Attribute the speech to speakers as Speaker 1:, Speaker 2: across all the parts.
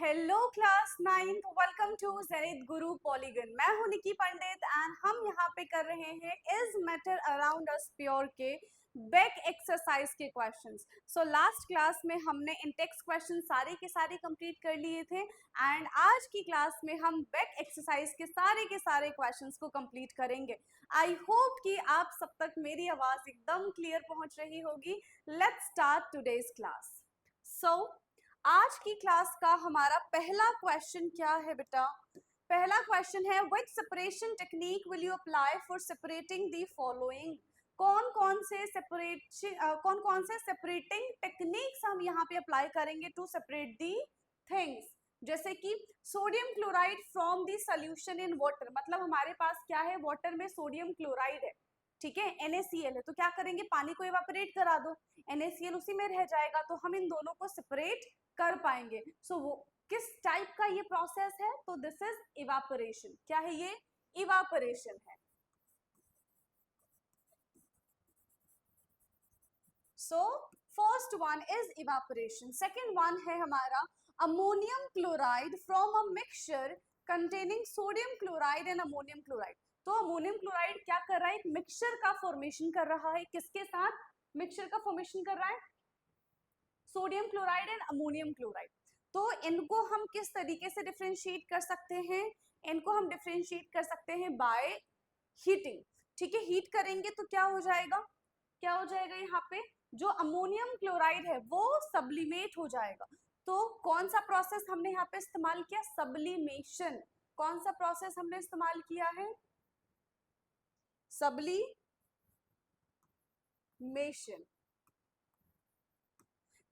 Speaker 1: Hello class 9th, welcome to Zenith Guru Polygon. मैं हूं निकी पंडित and हम यहाँ पे कर रहे हैं is matter around us pure के बैक एक्सरसाइज के क्वेश्चंस। सो लास्ट क्लास में हमने इंटेक्स क्वेश्चन सारे के सारे कंप्लीट कर लिए थे एंड आज की क्लास में हम बैक एक्सरसाइज के सारे क्वेश्चंस को कंप्लीट करेंगे। आई होप कि आप सब तक मेरी आवाज एकदम क्लियर पहुंच रही होगी। Let's start today's class. So आज की क्लास का हमारा पहला क्वेश्चन क्या है बेटा? पहला क्वेश्चन है which separation technique will you apply for separating the following. कौन कौन से सेपरेटिंग टेक्निक्स हम यहाँ पे अप्लाई करेंगे टू सेपरेट दी थिंग्स। जैसे कि sodium chloride from the solution in water, मतलब हमारे पास क्या है, वाटर में सोडियम क्लोराइड है, ठीक है, NaCl है, तो क्या करेंगे, पानी को इवापोरेट करा दो, NaCl उसी में रह जाएगा, तो हम इन दोनों को सेपरेट कर पाएंगे। सो वो किस टाइप का ये प्रोसेस है? तो दिस इज इवापोरेशन। क्या है ये? इवापोरेशन है। So first one is evaporation. Second one है हमारा ammonium chloride from a mixture containing sodium chloride and ammonium chloride. तो अमोनियम क्लोराइड क्या कर रहा है? एक मिक्सचर का फॉर्मेशन कर रहा है। किसके साथ मिक्सचर का फॉर्मेशन कर रहा है? Sodium chloride and ammonium chloride. तो इनको हम किस तरीके से डिफरेंशिएट कर सकते हैं? इनको हम डिफरेंशिएट कर सकते हैं बाय हीटिंग। ठीक है, हीट करेंगे तो क्या हो जाएगा? क्या हो जाएगा? यहाँ पे जो अमोनियम क्लोराइड है वो सब्लिमेट हो जाएगा। तो कौन सा प्रोसेस हमने यहाँ पे इस्तेमाल किया? सब्लिमेशन। कौन सा प्रोसेस हमने इस्तेमाल किया है? Sublimation.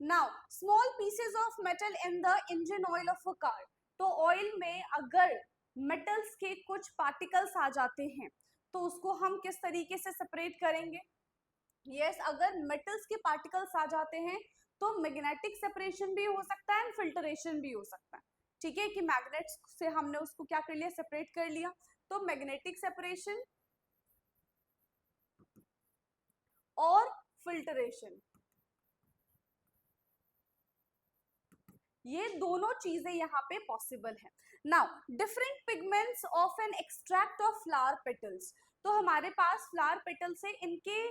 Speaker 1: Now small pieces of metal in the engine oil of a car. तो ऑयल में अगर मेटल्स के कुछ पार्टिकल्स आ जाते हैं तो उसको हम किस तरीके से सेपरेट करेंगे? यस, अगर मेटल्स के पार्टिकल्स आ जाते हैं तो मैग्नेटिक सेपरेशन भी हो सकता है एंड फिल्टरेशन भी हो सकता है। ठीक है, कि मैग्नेट्स से हमने उसको क्या कर लिया? सेपरेट कर लिया। तो मैग्नेटिक सेपरेशन और फिल्टरेशन, ये दोनों चीजें यहाँ पे पॉसिबल है। Now different pigments of an extract of flower petals. तो हमारे पास फ्लावर पेटल से इनके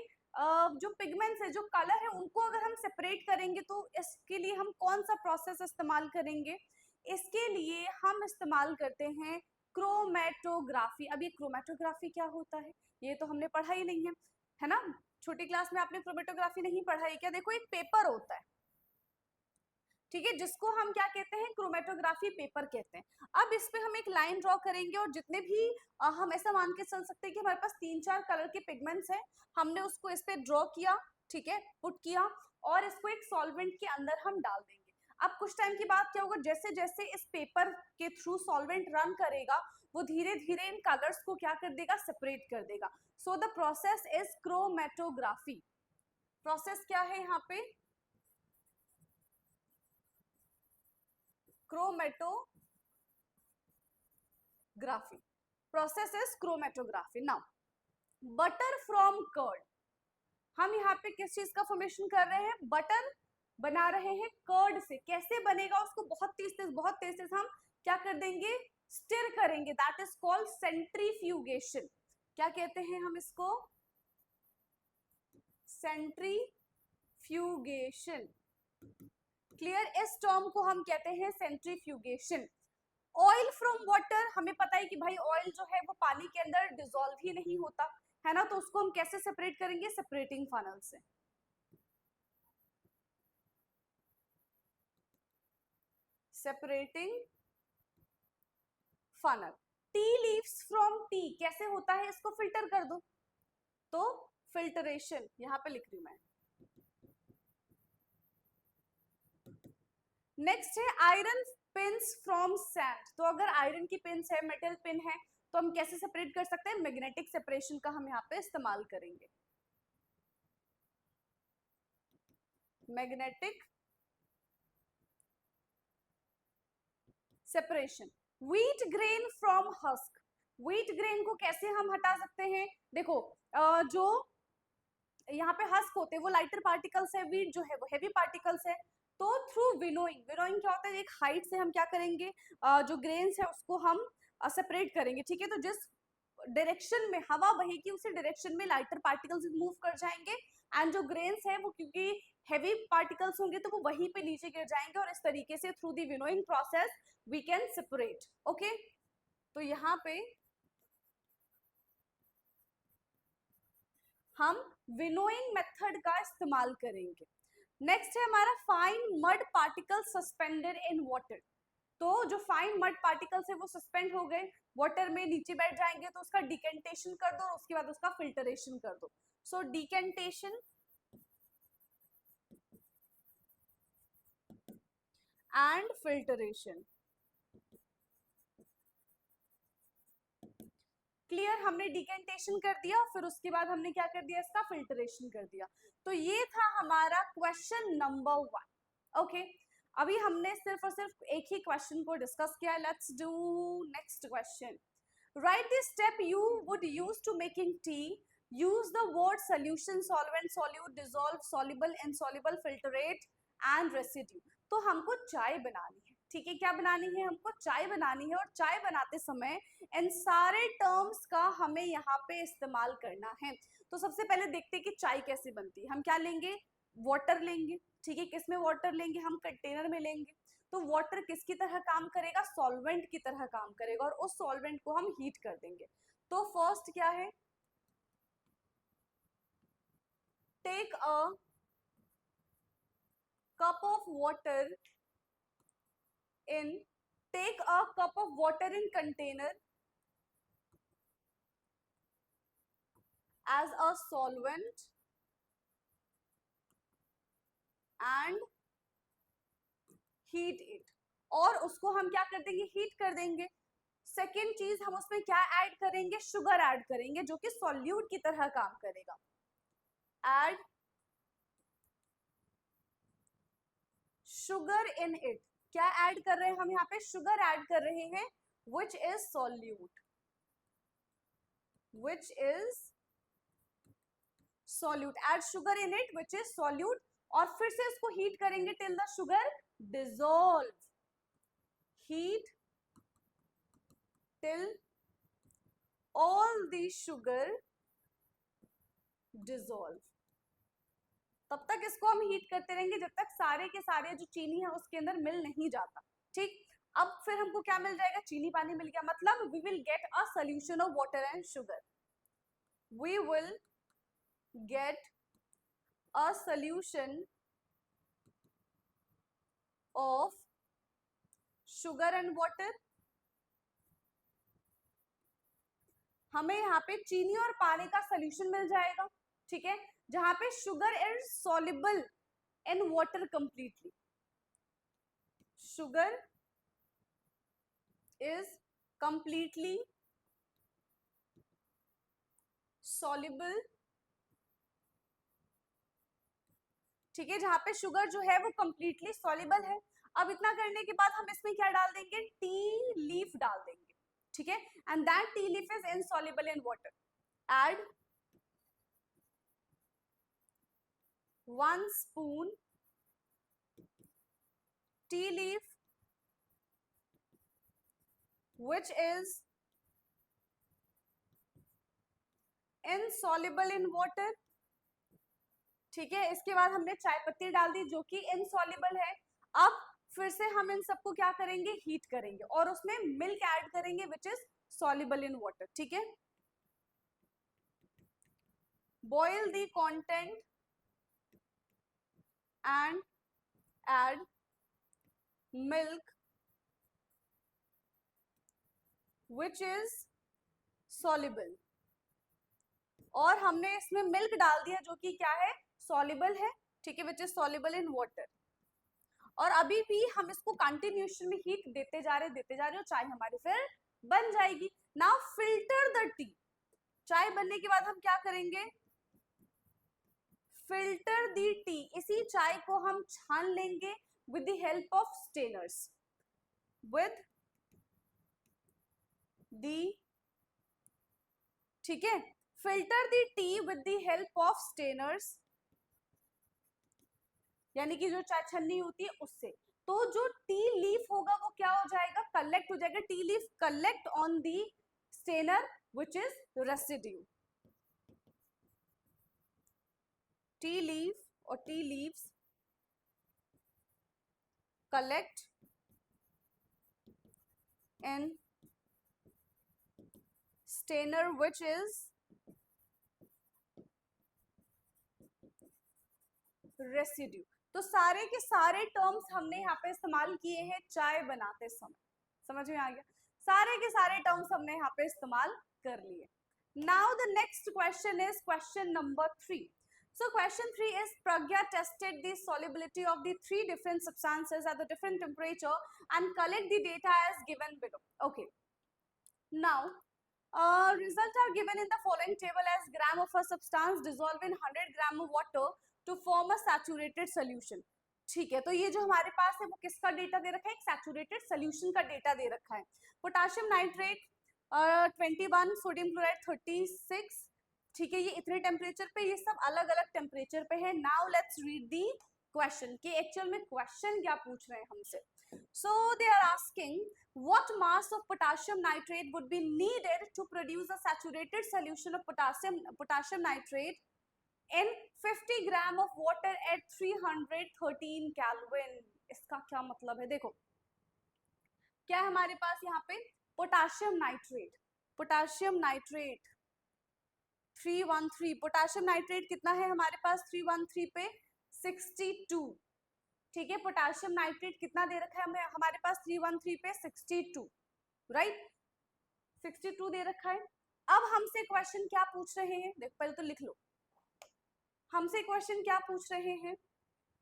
Speaker 1: जो पिगमेंट्स है, जो कलर है, उनको अगर हम सेपरेट करेंगे तो इसके लिए हम कौन सा प्रोसेस इस्तेमाल करेंगे? इसके लिए हम इस्तेमाल करते हैं क्रोमेटोग्राफी। अब ये क्रोमेटोग्राफी क्या होता है ये तो हमने पढ़ा ही नहीं है ना? छोटी क्लास में आपने क्रोमेटोग्राफी नहीं पढ़ा है क्या? देखो, एक पेपर होता है, ठीक है, जिसको हम क्या कहते हैं? क्रोमेटोग्राफी पेपर कहते हैं। अब इस पे हम एक लाइन ड्रॉ करेंगे और जितने भी हम ऐसा मान के चल सकते हैं कि हमारे पास 3-4 कलर के पिगमेंट्स हैं, हमने उसको इस पे ड्रॉ किया, ठीक है, पुट किया, और इसको एक सॉल्वेंट के अंदर हम डाल देंगे। अब कुछ टाइम के बाद क्या होगा? जैसे जैसे इस पेपर के थ्रू सॉल्वेंट रन करेगा वो धीरे धीरे इन कलर्स को क्या कर देगा? सेपरेट कर देगा। So the process is chromatography. Process क्या है यहाँ पे? Chromatography. Process is chromatography. Now butter from curd. हम यहाँ पे किस चीज का फॉर्मेशन कर रहे हैं? बटर बना रहे हैं कर्ड से। कैसे बनेगा? उसको बहुत तेज तेज हम क्या कर देंगे? स्टिर करेंगे। That is called centrifugation. क्या कहते हैं हम इसको? सेंट्रीफ्यूगेशन। क्लियर? इस टर्म को हम कहते हैं सेंट्रीफ्यूगेशन। ऑयल फ्रॉम वाटर, हमें पता है कि भाई ऑयल जो है वो पानी के अंदर डिसॉल्व ही नहीं होता है ना, तो उसको हम कैसे सेपरेट करेंगे? सेपरेटिंग फनल से। Separating funnel. Tea leaves from T कैसे होता है? इसको फिल्टर कर दो, तो फिल्टरेशन। यहां पे लिख रही हूं मैं। नेक्स्ट है आयरन पिन्स फ्रॉम सैंड। तो अगर आयरन की पिन्स है, मेटल पिन है, तो हम कैसे सेपरेट कर सकते हैं? मैग्नेटिक सेपरेशन का हम यहाँ पे इस्तेमाल करेंगे। Magnetic separation. Wheat grain from husk. Wheat grain को कैसे हम हटा सकते हैं? देखो, जो यहाँ पे हस्क होते हैं वो लाइटर पार्टिकल्स है, व्हीट जो है वो हेवी पार्टिकल्स है। तो थ्रू विनोइंग, विनोइंग क्या होता है, एक हाइट से हम क्या करेंगे, जो ग्रेन्स है उसको हम सेपरेट करेंगे, ठीक है। तो जिस डायरेक्शन में हवा बहेगी उसी डायरेक्शन में लाइटर पार्टिकल्स मूव कर जाएंगे, एंड जो ग्रेन्स है वो क्योंकि हेवी पार्टिकल्स होंगे तो वो वहीं पे नीचे गिर जाएंगे, और इस तरीके से through the winnowing process we can separate. Okay, तो यहाँ पे हम विनोइंग मेथड का इस्तेमाल करेंगे। नेक्स्ट है हमारा fine mud particle suspended in water. तो जो फाइन मड पार्टिकल्स है वो सस्पेंड हो गए वाटर में, नीचे बैठ जाएंगे, तो उसका डिकेंटेशन कर दो और उसके बाद उसका फिल्टरेशन कर दो। सो डिकेंटेशन एंड फिल्टरेशन। क्लियर, हमने डिकेंटेशन कर दिया, फिर उसके बाद हमने क्या कर दिया, इसका फिल्टरेशन कर दिया। तो ये था हमारा क्वेश्चन नंबर 1। ओके, अभी हमने सिर्फ और सिर्फ एक ही क्वेश्चन को डिस्कस किया। Let's do next question. Write the step you would use to making tea. Use the word solution, solvent, solute, dissolve, soluble, insoluble, filtrate and residue. तो हमको चाय बनानी है, ठीक है। क्या बनानी है, हमको चाय बनानी है, और चाय बनाते समय इन सारे टर्म्स का हमें यहाँ पे इस्तेमाल करना है। तो सबसे पहले देखते हैं कि चाय कैसे बनती है। हम क्या लेंगे, वाटर लेंगे, ठीक है। किस में वाटर लेंगे, हम कंटेनर में लेंगे। तो वाटर किसकी तरह काम करेगा, सॉल्वेंट की तरह काम करेगा, और उस सॉल्वेंट को हम हीट कर देंगे। तो फर्स्ट क्या है, take a cup of water in take a cup of water in container as a solvent and heat it। और उसको हम क्या कर देंगे, हीट कर देंगे। सेकेंड चीज, हम उसमें क्या ऐड करेंगे, शुगर ऐड करेंगे, जो कि सॉल्यूट की तरह काम करेगा। Add sugar in it. क्या ऐड कर रहे हैं हम यहाँ पे, शुगर ऐड कर रहे हैं, which is solute, which is solute, add sugar in it which is solute। और फिर से इसको हीट करेंगे till the sugar dissolve, heat till all the sugar dissolve। तब तक इसको हम हीट करते रहेंगे जब तक सारे के सारे जो चीनी है उसके अंदर मिल नहीं जाता, ठीक। अब फिर हमको क्या मिल जाएगा, चीनी पानी मिल गया, मतलब we will get a solution of water and sugar. We will get a solution of sugar and water. हमें यहाँ पे चीनी और पानी का सोल्यूशन मिल जाएगा, ठीक है, जहां पे sugar is soluble in water completely. Sugar is completely soluble, ठीक है, जहां पे शुगर जो है वो कंप्लीटली सॉल्युबल है। अब इतना करने के बाद हम इसमें क्या डाल देंगे, टी लीफ डाल देंगे, ठीक है, and that T leaf is insoluble in water. Add 1 spoon tea leaf which is insoluble in water, ठीक है। इसके बाद हमने चाय पत्ती डाल दी जो कि इनसॉल्युबल है। अब फिर से हम इन सबको क्या करेंगे, हीट करेंगे, और उसमें मिल्क ऐड करेंगे which is soluble in water, ठीक है। Boil the content and add milk which is soluble. और हमने इसमें मिल्क डाल दिया जो कि क्या है, सॉल्युबल है, ठीक है, विच इज सॉल्युबल इन वाटर। और अभी भी हम इसको कंटिन्यूएशन में हीट देते जा रहे हो, चाय हमारी फिर बन जाएगी। Now filter the T. चाय बनने के बाद हम क्या करेंगे, फिल्टर दी टी। इसी चाय को हम छान लेंगे with the help of strainers, with the, ठीक है, filter the T with the help of strainers, यानी कि जो चाय छन्नी होती है उससे। तो जो टी लीफ होगा वो क्या हो जाएगा, कलेक्ट हो जाएगा, tea leaf collect on the strainer which is residue. Tea leaf और tea leaves collect in stainer which is residue। तो सारे के सारे टर्म्स हमने यहाँ पे इस्तेमाल किए हैं चाय बनाते समय, समझ में आ गया, सारे के सारे टर्म्स हमने यहाँ पे इस्तेमाल कर लिए। Now the next question is question number 3। So question 3 is Pragya tested the solubility of the 3 different substances at the different temperature and collect the data as given below. Okay. Now, results are given in the following table as gram of a substance dissolved in 100 gram of water to form a saturated solution. ठीक है, तो ये जो हमारे पास है वो किसका data दे रखा है, एक सैचुरेटेड सोल्यूशन का डेटा दे रखा है। पोटेशियम नाइट्रेट 21, सोडियम क्लोराइड 36, ठीक है, ये इतने टेम्परेचर पे, ये सब अलग अलग टेम्परेचर पे है। Now let's read the question कि एक्चुअल में क्वेश्चन क्या पूछ रहे हैं हमसे। So they are asking what mass of potassium nitrate would be needed to produce a saturated solution of potassium nitrate in 50 gram of water at 313 Kelvin। इसका क्या मतलब है, देखो क्या है हमारे पास यहाँ पे पोटेशियम नाइट्रेट 313, पोटेशियम नाइट्रेट कितना है हमारे पास 313 पे 62, ठीक है, पोटेशियम नाइट्रेट कितना दे रखा है हमें हमारे पास 313 पे 62, राइट, 62 दे रखा है। अब हमसे क्वेश्चन क्या पूछ रहे हैं, देखो पहले तो लिख लो, हमसे क्वेश्चन क्या पूछ रहे हैं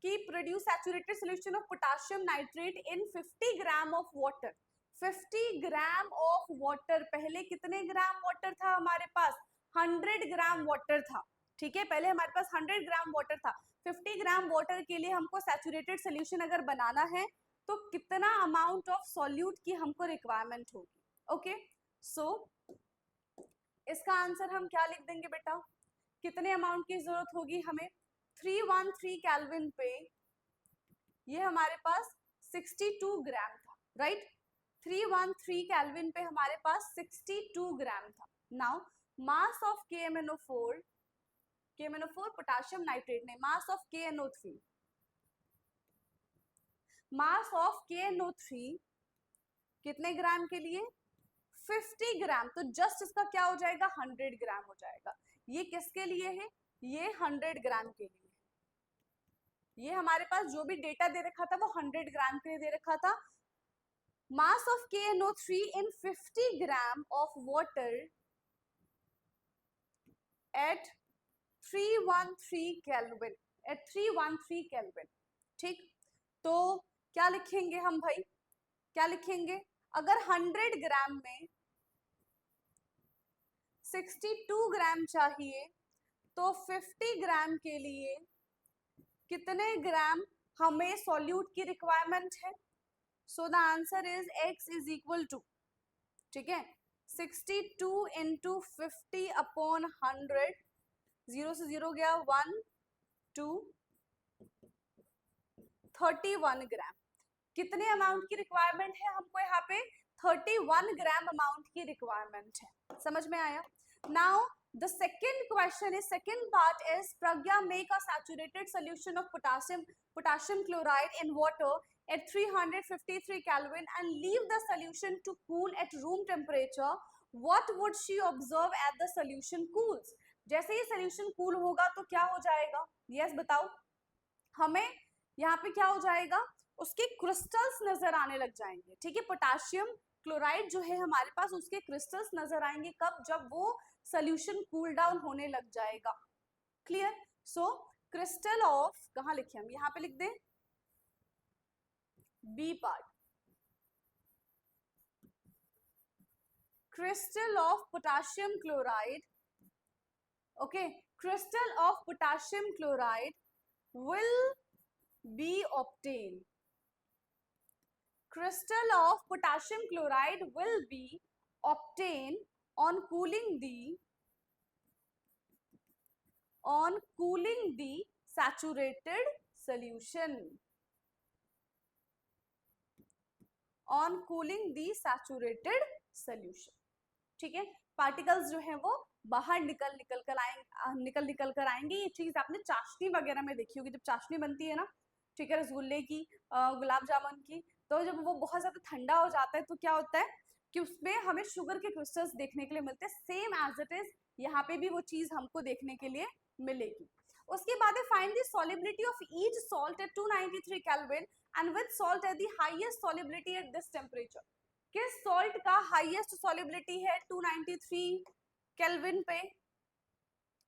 Speaker 1: कि produce saturated solution of potassium nitrate in 50 gram of water. 50 gram of water, पहले कितने ग्राम वाटर था हमारे पास, 100 ग्राम वाटर था, ठीक है, पहले हमारे पास 100 ग्राम वाटर था। 50 ग्राम वाटर के लिए हमको सैचुरेटेड सोल्यूशन अगर बनाना है तो कितना अमाउंट ऑफ सॉल्यूट की हमको रिक्वायरमेंट होगी। ओके, सो इसका आंसर हम क्या लिख देंगे बेटा, कितने अमाउंट की जरूरत होगी हमें, 313 केल्विन पे ये हमारे पास 62 ग्राम था, राइट, 313 केल्विन पे हमारे पास 62 ग्राम था। Now mass of KMnO4 potassium nitrate ने, मास of KNO3, mass of KNO3 कितने ग्राम के लिए, 50 ग्राम, तो जस्ट इसका क्या हो जाएगा 100 ग्राम हो जाएगा। ये किसके लिए है, ये 100 ग्राम के लिए, ये हमारे पास जो भी डेटा दे रखा था वो 100 ग्राम के लिए दे रखा था। Mass of KNO3 in 50 gram of water at 313 kelvin, at 313 kelvin, ठीक, तो क्या लिखेंगे हम भाई, क्या लिखेंगे, अगर 100 ग्राम में 62 ग्राम चाहिए तो 50 ग्राम के लिए कितने ग्राम हमें सॉल्यूट की रिक्वायरमेंट है। So the answer is x is equal to, ठीक है, 62 इंटू 50 अपॉन 100, 0 से 0 गया 1 2 31 ग्राम। कितने अमाउंट की रिक्वायरमेंट है हमको यहाँ पे, 31 ग्राम अमाउंट की रिक्वायरमेंट है, समझ में आया। Now the second question is, second part is Pragya make a saturated solution of potassium chloride in water at 353 Kelvin and leave the solution to cool at room temperature. What would she observe as the solution cools? जैसे ही solution cool होगा तो क्या हो जाएगा, yes बताओ, हमें यहाँ पे क्या हो जाएगा, उसके क्रिस्टल्स नजर आने लग जाएंगे, ठीक है, पोटेशियम क्लोराइड जो है हमारे पास उसके क्रिस्टल्स नजर आएंगे, कब, जब वो सोल्यूशन कूल डाउन होने लग जाएगा। क्लियर, सो क्रिस्टल ऑफ, कहाँ लिखे हम, यहाँ पे लिख दें B part, crystal of potassium chloride, okay, crystal of potassium chloride will be obtained, crystal of potassium chloride will be obtained on cooling the saturated solution on cooling the saturated solution. ठीक है, particles जो है वो बाहर निकल कर आएंगे। ये चीज आपने चाशनी वगैरह में देखी होगी, जब चाशनी बनती है ना, ठीक है, रसगुल्ले की, गुलाब जामुन की, तो जब वो बहुत ज्यादा ठंडा हो जाता है तो क्या होता है कि उसमें हमें शुगर के क्रिस्टल्स देखने के लिए मिलते हैं। सेम एज इट इज यहाँ पे भी वो चीज हमको देखने के लिए मिलेगी। उसके बाद है find the solubility of each salt at 293 kelvin and which salt at the highest solubility at this temperature. किस सॉल्ट का हाईएस्ट सॉलिबिलिटी है 293 केल्विन पे?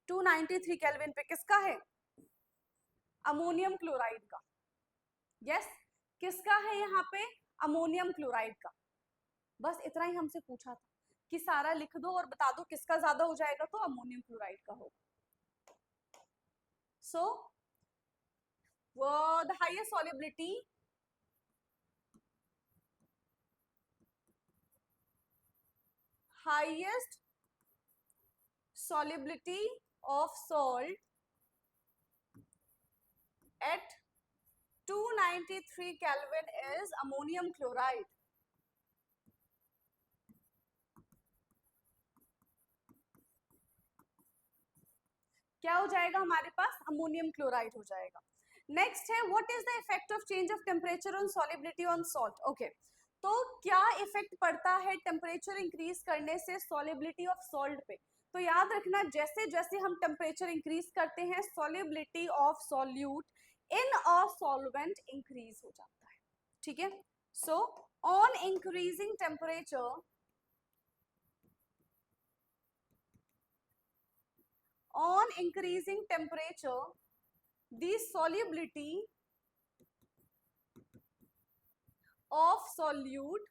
Speaker 1: 293 केल्विन पे किसका है? अमोनियम क्लोराइड का। यस, किसका है यहाँ पे? अमोनियम क्लोराइड का। बस इतना ही हमसे पूछा था कि सारा लिख दो और बता दो किसका ज्यादा हो जाएगा, तो अमोनियम क्लोराइड का होगा। So the highest solubility of salt at 293 Kelvin is ammonium chloride. क्या हो जाएगा हमारे पास? अमोनियम क्लोराइड हो जाएगा। नेक्स्ट है what is the effect of change of temperature on solubility on salt. Okay, तो क्या इफेक्ट पड़ता है टेम्परेचर इंक्रीज करने से सॉलिबिलिटी ऑफ सॉल्ट पे? तो याद रखना, जैसे जैसे हम टेम्परेचर इंक्रीज करते हैं solubility of solute in a solvent increase हो जाता है। ठीक है, so on increasing temperature, on increasing temperature, the solubility of solute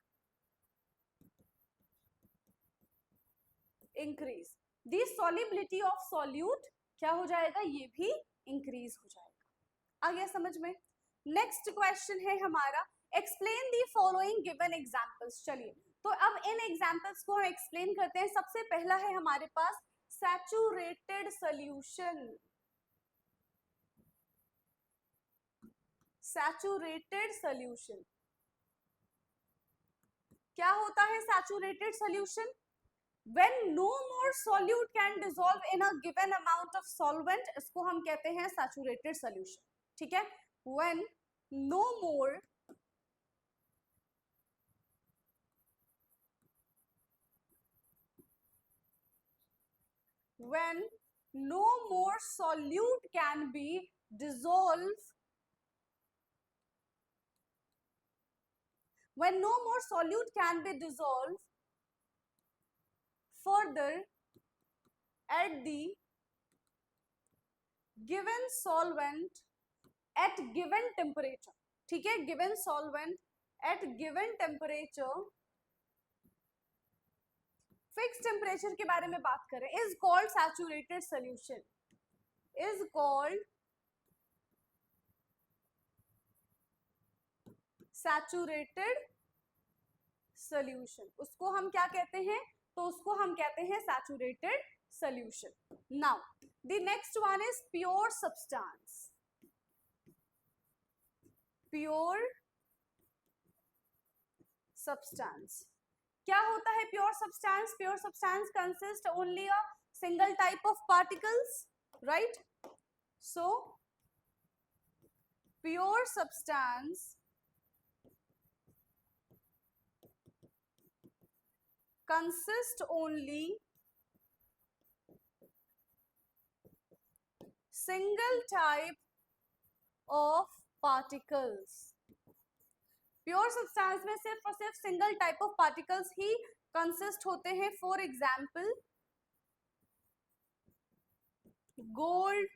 Speaker 1: increase. The solubility of solute क्या हो जाएगा? ये भी increase हो जाएगा। आ गया समझ में? नेक्स्ट क्वेश्चन है हमारा explain the following given examples. चलिए, तो अब इन एग्जांपल्स को हम एक्सप्लेन करते हैं। सबसे पहला है हमारे पास सैचुरेटेड सॉल्यूशन। सैचुरेटेड सॉल्यूशन क्या होता है? Saturated solution when no more solute can dissolve in a given amount of solvent, इसको हम कहते हैं सैचुरेटेड सॉल्यूशन। ठीक है, when no more solute can be dissolved, when no more solute can be dissolved further at the given solvent at given temperature। ठीक है, given solvent at given temperature, fix temperature के बारे में बात करें, is called saturated solution, is called saturated solution. उसको हम क्या कहते हैं? तो उसको हम कहते हैं saturated solution. Now the next one is pure substance. Pure substance क्या होता है? Pure substance, pure substance consist only a single type of particles, right? So pure substance consist only single type of particles। Pure substance में सिर्फ और सिर्फ single type of particles he consist होते हैं। For example gold,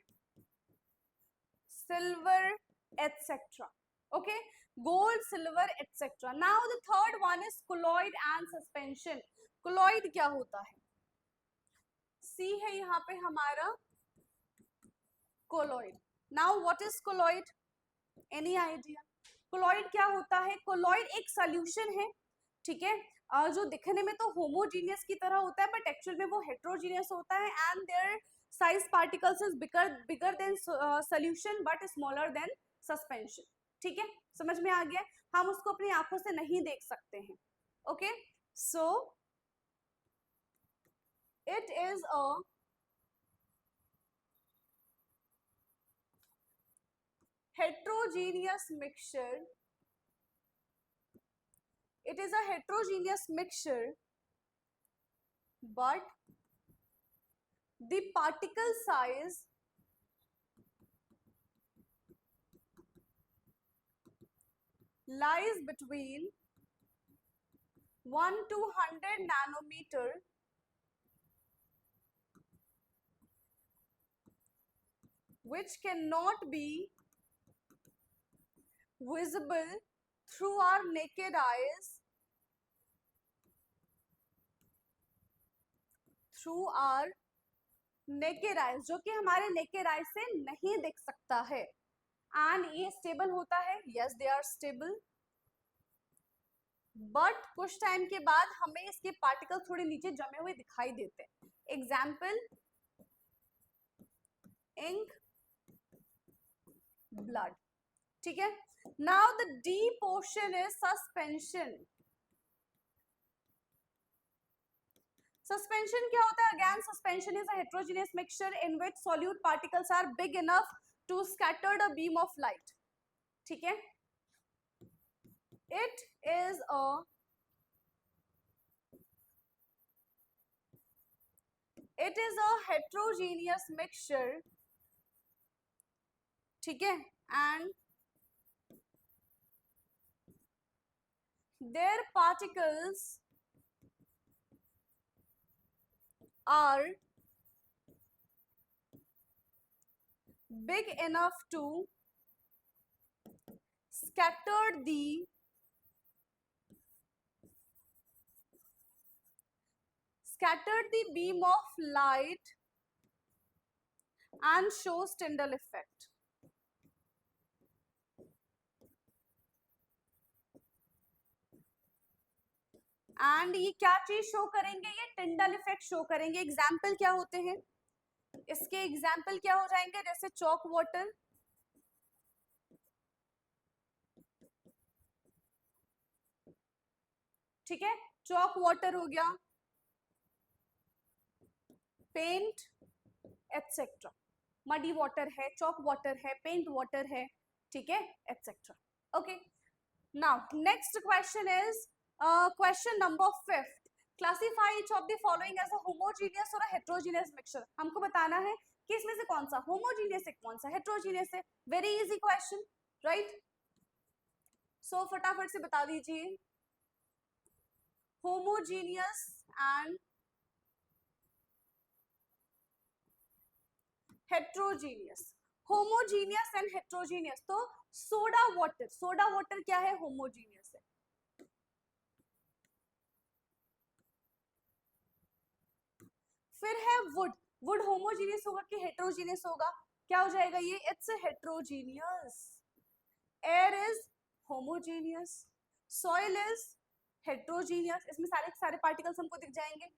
Speaker 1: silver etcetera. Okay, gold, silver etcetera. Now the third one is colloid and suspension. Colloid क्या होता है? सी है यहाँ पे हमारा colloid. Now what is colloid? Any idea? Colloid क्या होता है? कोलॉइड एक सॉल्यूशन है, ठीक है, जो दिखने में तो होमोजीनियस की तरह होता है बट एक्चुअल में वो हेट्रोजीनियस होता है and their size particles is bigger than solution but smaller than suspension, ठीक है, समझ में आ गया, हम उसको अपनी आंखों से नहीं देख सकते हैं, okay, so it is a heterogeneous mixture, it is a heterogeneous mixture, but the particle size lies between 1 to 100 nanometer which cannot be visible through our naked eyes, through our naked eyes, जो कि हमारे naked eyes से नहीं दिख सकता है, and ये stable होता है, yes they are stable, but कुछ टाइम के बाद हमें इसके पार्टिकल थोड़े नीचे जमे हुए दिखाई देते हैं, एग्जाम्पल इंक, ब्लड, ठीक है, now the D portion is suspension, suspension क्या होता है, again suspension is a heterogeneous mixture in which solute particles are big enough to scatter a beam of light, ठीक है, it is a heterogeneous mixture, ठीक है, and their particles are big enough to scatter the beam of light and shows Tyndall effect. And ये क्या चीज show करेंगे, ये Tyndall effect show करेंगे, एग्जाम्पल क्या होते हैं इसके, एग्जाम्पल क्या हो जाएंगे, जैसे चॉक वाटर, ठीक है, चॉक वाटर हो गया, पेंट एटसेट्रा, मडी वाटर है, चॉक वाटर है, पेंट वाटर है, ठीक है, etcetera, okay, now next question is question number 5, classify each of the following as a homogeneous or a heterogeneous mixture, हमको बताना है कि इसमें से कौन सा होमोजेनियस है, कौन सा हेटेरोजेनियस है, वेरी इजी क्वेश्चन, राइट, सो फटाफट से बता दीजिए, homogeneous and heterogeneous, homogeneous and heterogeneous, तो सोडा वाटर क्या है, होमोजीनियस है, फिर है वुड होमोजीनियस होगा कि हेट्रोजीनियस होगा, क्या हो जाएगा ये, it's heterogeneous, air is homogeneous, soil is heterogeneous, इसमें सारे पार्टिकल्स हमको दिख जाएंगे,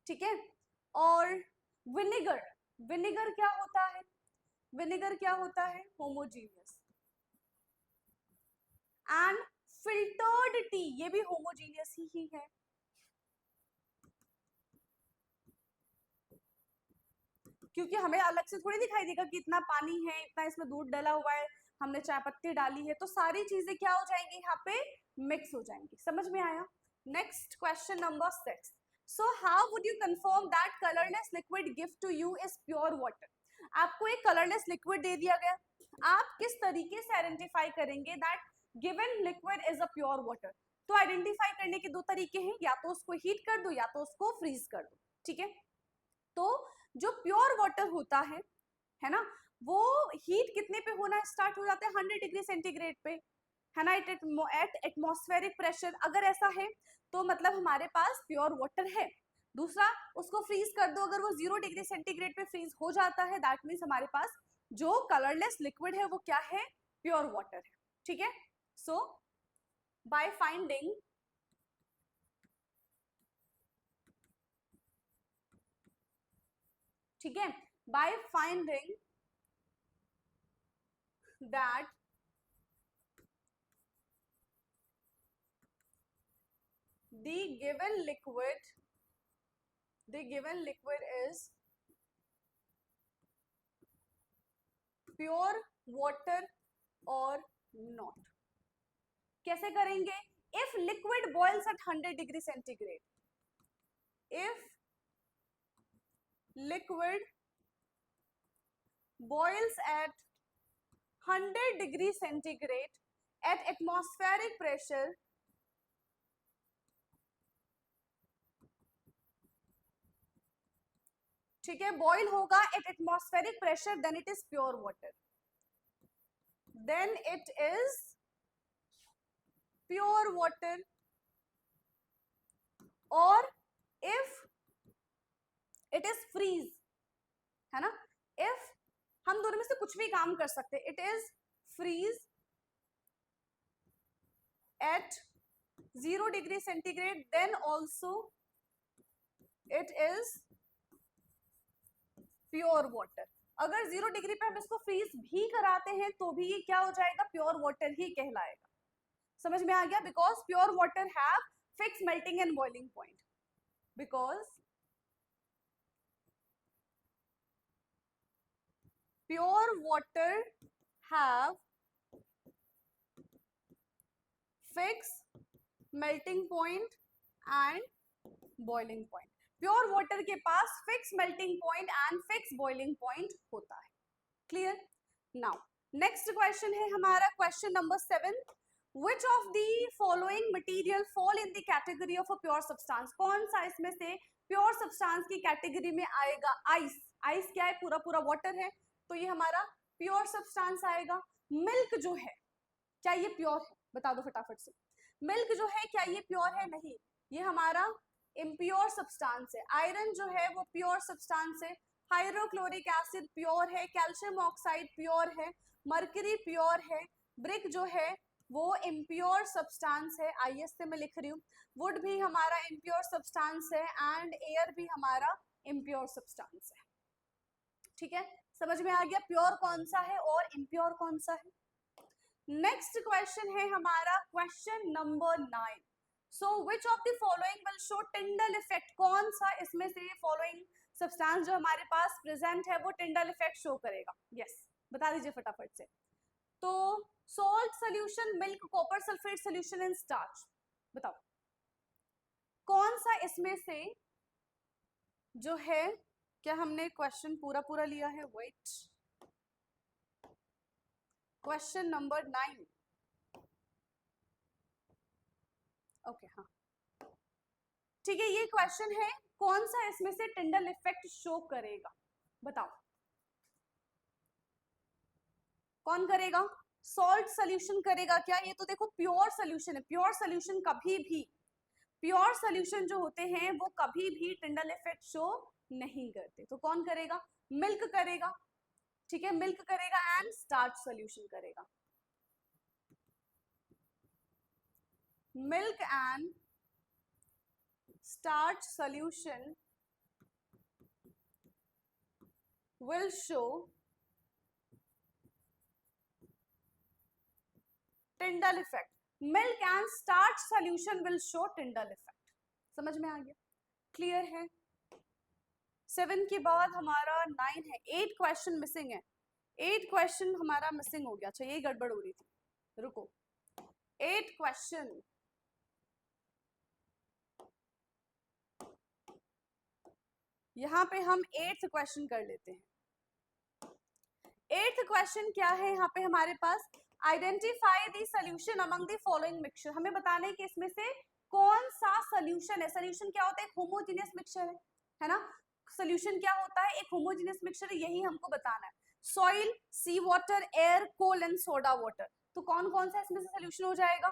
Speaker 1: ठीक है, और विनेगर क्या होता है, विनेगर क्या होता है, होमोजीनियस, एंड फिल्टर्ड टी ये भी होमोजीनियस ही है, क्योंकि हमें अलग से थोड़ी दिखाई देगा कि इतना पानी है, इतना इसमें दूध डाला हुआ है, हमने चाय पत्ती डाली है, तो सारी चीजें क्या हो जाएंगी यहाँ पे, मिक्स हो जाएंगी, समझ में आया, next question number 6, so how would you confirm that colourless liquid give to you is pure water, आपको एक कलरलेस लिक्विड दे दिया गया, आप किस तरीके से आइडेंटिफाई करेंगे that given liquid is a pure water, तो आइडेंटिफाई करने के दो तरीके हैं, या तो उसको हीट कर दो या तो उसको फ्रीज कर दो, ठीक है, तो जो प्योर वाटर होता है ना, वो हीट कितने पे होना स्टार्ट हो जाता है, 100 डिग्री सेंटीग्रेड पे, है ना, एट एटमॉस्फेरिक प्रेशर, अगर ऐसा है तो मतलब हमारे पास प्योर वाटर है, दूसरा उसको फ्रीज कर दो, अगर वो 0 डिग्री सेंटीग्रेड पे फ्रीज हो जाता है, दैट मीन्स हमारे पास जो कलरलेस लिक्विड है वो क्या है, प्योर वाटर है, ठीक है, सो बाय फाइंडिंग ठीक है, by finding that the given liquid is pure water or not. कैसे करेंगे? If liquid boils at 100 degree centigrade, if liquid boils at 100 degree centigrade at atmospheric pressure, ठीक है, बॉइल होगा at atmospheric pressure, then it is pure water, then it is pure water. और if it is freeze, है ना, if हम दोनों में से कुछ भी काम कर सकते हैं, it is freeze at 0 degree centigrade, then also it is pure water. अगर 0 डिग्री पे हम इसको फ्रीज भी कराते हैं तो भी ये क्या हो जाएगा? प्योर वाटर ही कहलाएगा. समझ में आ गया? Because pure water have fix melting and boiling point. Because pure water have fix melting point and boiling point. Pure water के पास fix melting point and fix boiling point होता है. क्लियर? नाउ नेक्स्ट क्वेश्चन है हमारा question number 7. Which of the following material fall in the category of a pure substance? कौन सा इसमें से प्योर सब्सटेंस की कैटेगरी में आएगा? आइस. आइस क्या है? पूरा पूरा वाटर है, तो ये हमारा प्योर सब्सटेंस आएगा. मिल्क जो है, क्या ये प्योर है? बता दो फटाफट से. मिल्क जो है क्या ये प्योर है? नहीं, ये हमारा इम्प्योर सब्सटेंस है. आयरन जो है वो प्योर सब्सटेंस है. हाइड्रोक्लोरिक एसिड प्योर है. कैल्शियम ऑक्साइड प्योर है. मर्करी प्योर है. ब्रिक जो है वो इम्प्योर सब्सटेंस है. आईएस से मैं लिख रही हूँ. वुड भी हमारा इम्प्योर सब्सटेंस है एंड एयर भी हमारा इम्प्योर सब्सटेंस है. ठीक है, समझ में आ गया प्योर कौन सा है और इम्प्योर कौन सा है. नेक्स्ट क्वेश्चन है हमारा question number 9. So which of the following will show Tyndall effect? कौन सा इसमें से फॉलोइंग सब्सटेंस जो हमारे पास प्रेजेंट है वो टिंडल इफेक्ट शो करेगा? यस, बता दीजिए फटाफट से. तो salt solution, milk, copper sulphate solution and starch. बताओ कौन सा इसमें से जो है, क्या हमने क्वेश्चन पूरा पूरा लिया है? Wait, question number 9. ओके, हाँ ठीक है, ये क्वेश्चन है कौन सा इसमें से टिंडल इफेक्ट शो करेगा? बताओ कौन करेगा? सॉल्ट सोल्यूशन करेगा क्या? ये तो देखो प्योर सोल्यूशन है. प्योर सोल्यूशन कभी भी, प्योर सोल्यूशन जो होते हैं वो कभी भी टिंडल इफेक्ट शो नहीं करते. तो कौन करेगा? मिल्क करेगा. ठीक है, मिल्क करेगा एंड स्टार्च सोल्यूशन करेगा. Milk and starch solution will show Tyndall effect. Milk and starch solution will show Tyndall effect. समझ में आ गया? क्लियर है? 7 के बाद हमारा 9 है. 8 क्वेश्चन मिसिंग है. 8 क्वेश्चन हमारा मिसिंग हो गया. अच्छा, यही गड़बड़ हो रही थी, रुको. 8 क्वेश्चन, यहाँ पे हम 8th क्वेश्चन कर लेते हैं. 8th क्वेश्चन क्या है यहाँ पे हमारे पास? Identify the solution among the following mixture. हमें बताना है कि इसमें से कौन सा सॉल्यूशन है. सॉल्यूशन क्या होता है? एक होमोजेनियस मिक्सचर है ना. सॉल्यूशन क्या होता है? एक होमोजेनियस मिक्सचर, यही हमको बताना है. Soil, sea water, air, coal and soda water. तो कौन कौन सा इसमें से सॉल्यूशन हो जाएगा?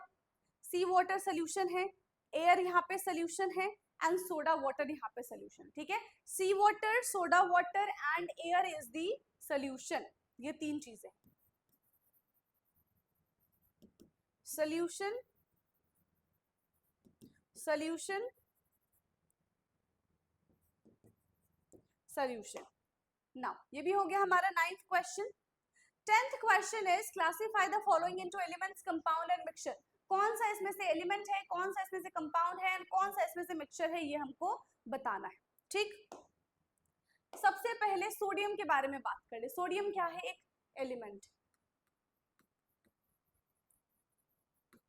Speaker 1: सी वाटर सॉल्यूशन है, एयर यहाँ पे सॉल्यूशन है एंड सोडा वाटर यहाँ पे सॉल्यूशन. ठीक है, sea water, soda water and air is the solution. ये 3 चीजें. Solution, solution, solution. नाउ ये भी हो गया हमारा 9th question. 10th question is classify the following into elements, compound and mixture. कौन सा इसमें से एलिमेंट है, कौन सा इसमें से कंपाउंड है, कौन सा इसमें से मिक्सचर है, ये हमको बताना है। ठीक, सबसे पहले सोडियम के बारे में बात कर ले। सोडियम क्या है? एक एलिमेंट।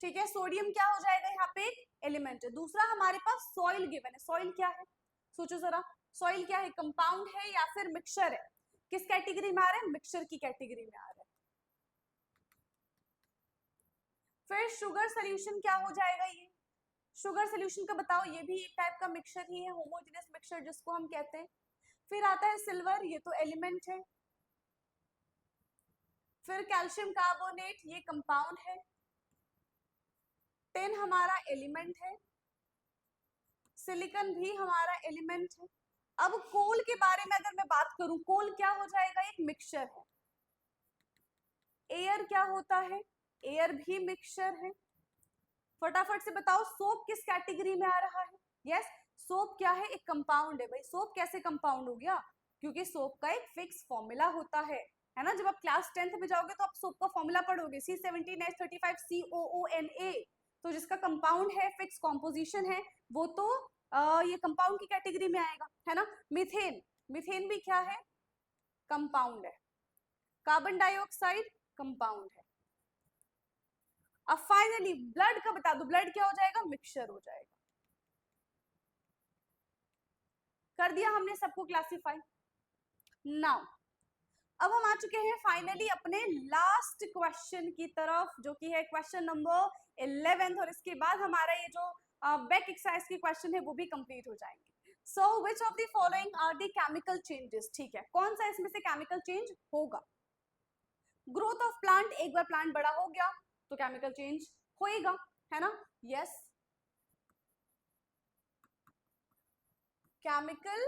Speaker 1: ठीक है, सोडियम क्या हो जाएगा? यहाँ पे एक एलिमेंट है। दूसरा हमारे पास सॉइल गिवन है। सॉइल क्या है? सोचो जरा, सॉइल क्या है? कंपाउंड है या फिर मिक्सचर है? किस कैटेगरी में आ रहा है? मिक्सचर की कैटेगरी में आ रहा है। फिर शुगर सोल्यूशन क्या हो जाएगा? ये शुगर सोल्यूशन का बताओ, ये भी एक टाइप का मिक्सचर ही है, होमोजेनियस मिक्सचर जिसको हम कहते हैं। फिर आता है सिल्वर, ये तो एलिमेंट है। फिर कैल्शियम कार्बोनेट, ये कंपाउंड है। टिन हमारा एलिमेंट है। सिलिकॉन भी हमारा एलिमेंट है। अब कोल के बारे में अगर मैं बात करूं, कोल क्या हो जाएगा? एक मिक्सचर है। एयर क्या होता है? एयर भी मिक्सचर है। फटाफट से बताओ, सोप किस कैटेगरी में आ रहा है? यस, सोप क्या है? एक कंपाउंड है। भाई सोप कैसे कंपाउंड हो गया? क्योंकि सोप का एक फिक्स फॉर्मूला होता है ना। जब आप क्लास 10th में जाओगे तो आप सोप का फॉर्मूला पढ़ोगे, C17H35 COONA। तो जिसका कंपाउंड है, फिक्स कॉम्पोजिशन है, वो तो ये कंपाउंड की कैटेगरी में आएगा, है ना। मीथेन, मीथेन भी क्या है? कंपाउंड है। कार्बन डाइऑक्साइड कंपाउंड है। अब फाइनली ब्लड का बता दो, ब्लड क्या हो जाएगा? मिक्सचर हो जाएगा। कर दिया हमने सबको क्लासिफाई। नाउ अब हम आ चुके हैं फाइनली अपने लास्ट क्वेश्चन की तरफ, जो कि है क्वेश्चन नंबर 11, और इसके बाद हमारा ये जो बैक एक्सरसाइज की क्वेश्चन है वो भी कंप्लीट हो जाएंगे। So which of the following are the chemical changes? ठीक है, कौन सा इसमें से केमिकल चेंज होगा? ग्रोथ ऑफ प्लांट, एक बार प्लांट बड़ा हो गया तो केमिकल चेंज होएगा, है ना। Yes, chemical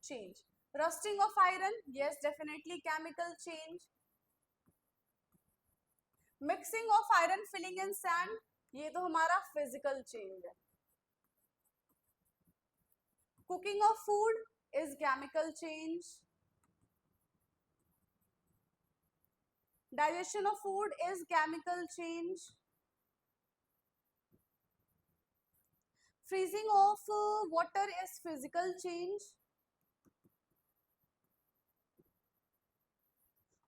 Speaker 1: change. Rusting of iron, yes, definitely chemical change. Mixing of iron, filling in sand, ये तो हमारा physical change है. Cooking of food is chemical change. Digestion of food is chemical change. Freezing of water is physical change.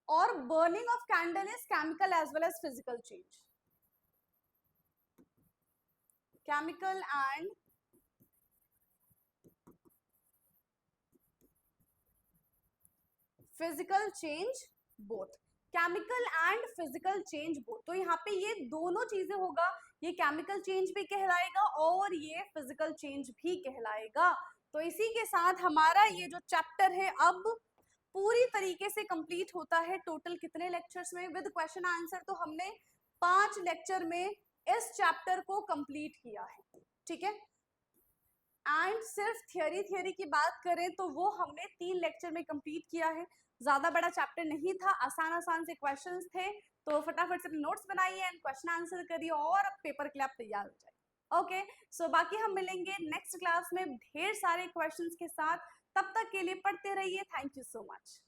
Speaker 1: Or burning of candle is chemical as well as physical change. Chemical and physical change both. Chemical and physical change both. तो यहाँ पे ये दोनों चीजें होगा, ये chemical change भी कहलाएगा और ये फिजिकल चेंज भी कहलाएगा। तो इसी के साथ हमारा ये जो चैप्टर है अब पूरी तरीके से कंप्लीट होता है। टोटल कितने लेक्चर्स में? विद क्वेश्चन आंसर तो हमने 5 लेक्चर में इस चैप्टर को कंप्लीट किया है, ठीक है। एंड सिर्फ थियरी की बात करें तो वो हमने 3 लेक्चर में कंप्लीट किया है। ज्यादा बड़ा चैप्टर नहीं था, आसान से क्वेश्चंस थे, तो फटाफट से नोट्स बनाइए एंड क्वेश्चन आंसर करिए और पेपर के लिए आप तैयार हो जाइए। ओके, सो बाकी हम मिलेंगे नेक्स्ट क्लास में ढेर सारे क्वेश्चंस के साथ। तब तक के लिए पढ़ते रहिए। Thank you so much.